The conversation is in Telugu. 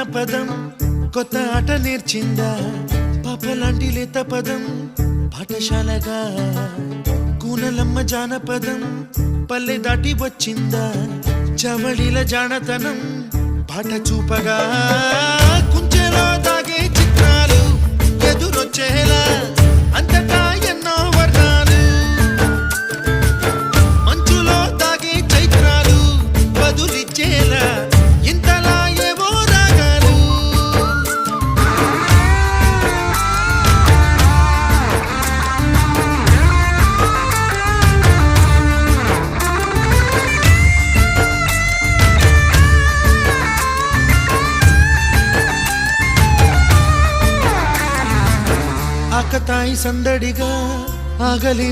జానపదం కొత్త ఆట నేర్చిందా పాపలాంటి లేత పదం పాఠశాలగా కూనలమ్మ జానపదం పల్లె దాటి వచ్చిందా చవళిల జానతనం పాట చూపగా కుంచెలో దాగే చిత్రాలు ఎదురొచ్చేలా అంతటా ఎన్నో వర్ణాలు మంచులో దాగే చైత్రాలు బదులిచ్చేలా ఇంతలా ఏవో రాగాలు ఆకతాయి సందడిగా ఆగలేని